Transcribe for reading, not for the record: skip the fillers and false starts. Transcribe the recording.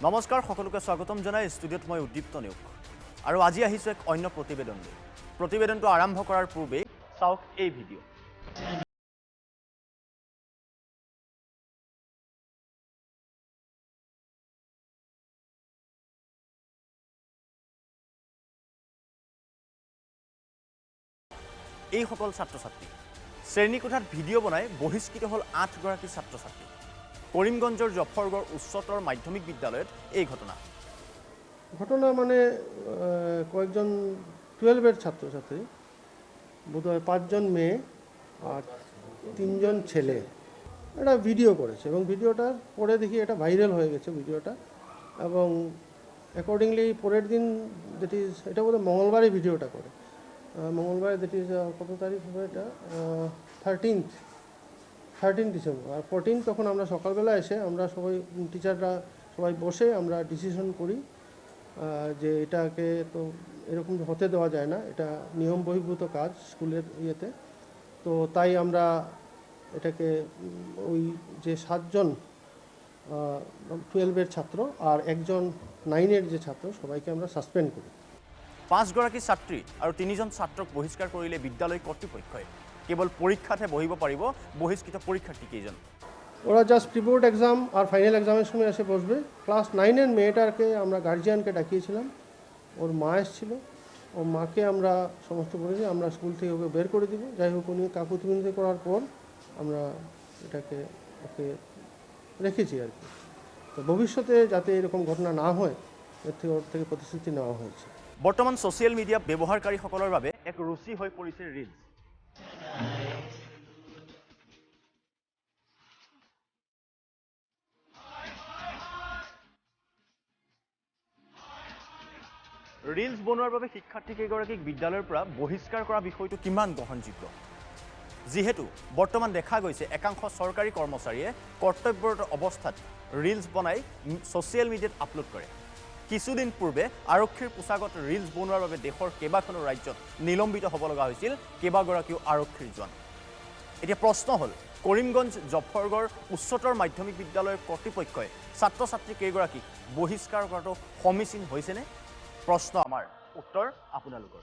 নমস্কাৰ সকলোকে স্বাগতম জনাই ষ্টুডিঅ'ত মই উদ্দীপ্ত নিয়োগ আৰু আজি আহিছো এক অন্য প্ৰতিবেদন লৈ প্ৰতিবেদনটো আৰম্ভ কৰাৰ পূৰ্বে চাওক এই ভিডিঅ' এই সকল ছাত্ৰ-ছাত্ৰী শ্ৰেণীকোঠাত ভিডিঅ' বনাই বহিষ্কৃত হ'ল ৮ গৰাকী ছাত্ৰ-ছাত্ৰী কৰিমগঞ্জৰ জফৰগড় উচ্চতৰ মাধ্যমিক বিদ্যালয়ত এই ঘটনা মানে কয়েকজন 12-এর ছাত্রছাত্রী বোধহয় 5জন মেয়ে আর 3জন ছেলে একটা ভিডিও করেছে এবং ভিডিওটা পরে দেখি এটা ভাইরাল হয়ে গেছে ভিডিওটা এবং অ্যাকর্ডিংলি পরের দিন দ্যাট ইজ এটা বোধহয় মঙ্গলবারই ভিডিওটা করে মঙ্গলবার দ্যাট ইজ কত তারিখ হবে এটা 13 ডিসেম্বর আর 14 তখন আমরা সকালবেলা এসে আমরা সবাই টিচাররা সবাই বসে আমরা ডিসিশন করি যে এটাকে তো এরকম হতে দেওয়া যায় না এটা নিয়ম বহির্ভূত কাজ স্কুলের ইয়েতে তো তাই আমরা এটাকে ওই যে 7জন 12-এর ছাত্র আর একজন 9-এর যে ছাত্র সবাইকে আমরা সাসপেন্ড করি 5 গৰাকী ছাত্ৰী আৰু 3জন ছাত্ৰক বহিষ্কাৰ কৰিলে বিদ্যালয় কৰ্তৃপক্ষই কেৱল পৰীক্ষাতহে বহিব পাৰিব বহিষ্কৃত পৰীক্ষাৰ্থী কেইজন ওরা জাস্ট প্রিবোর্ড এক্সাম আর ফাইনাল এক্সামের সময় এসে বসবে ক্লাস 9-এর মেয়েটাকে আমরা গার্জিয়ানকে ডাকিয়েছিলাম ওর মা এসেছিল ওর মাকে আমরা সমস্ত বলেছি আমরা স্কুল থেকে ওকে বের করে দিব যাই হোক উনি কাকুতিমিনতি করার পর আমরা এটাকে ওকে রেখেছি আর কি তো ভবিষ্যতে যাতে এরকম ঘটনা না হয় ওর থেকে প্রতিশ্রুতি নেওয়া হয়েছে বৰ্তমান ছ'চিয়েল মিডিয়া ব্যৱহাৰকাৰীসকলৰ বাবে এক ৰুচি হৈ পৰিছে ৰিলছ ৰিলছ বনোৱাৰ বাবে শিক্ষাৰ্থীকেইগৰাকীক বিদ্যালয়ৰ পৰা বহিষ্কাৰ কৰা বিষয়টো কিমান গ্ৰহণযোগ্য যিহেতু বৰ্তমান দেখা গৈছে একাংশ চৰকাৰী কৰ্মচাৰীয়ে কৰ্তব্যৰত অৱস্থাত ৰিলছ বনাই ছ'চিয়েল মিডিয়াত আপলোড কৰে কিছুদিন পূৰ্বে আৰক্ষীৰ পোছাকত ৰিলছ বনোৱাৰ বাবে দেশৰ কেইবাখনো ৰাজ্যত নিলম্বিত হ'ব লগা হৈছিল কেইবাগৰাকীও আৰক্ষীৰ জোৱান এতিয়া প্ৰশ্ন হ'ল কৰিমগঞ্জ জফৰগড় উচ্চতৰ মাধ্যমিক বিদ্যালয়ৰ কৰ্তৃপক্ষই ছাত্ৰ ছাত্ৰী কেইগৰাকীক বহিষ্কাৰ কৰাটো সমীচীন হৈছেনে প্ৰশ্ন আমাৰ উত্তৰ আপোনালোকৰ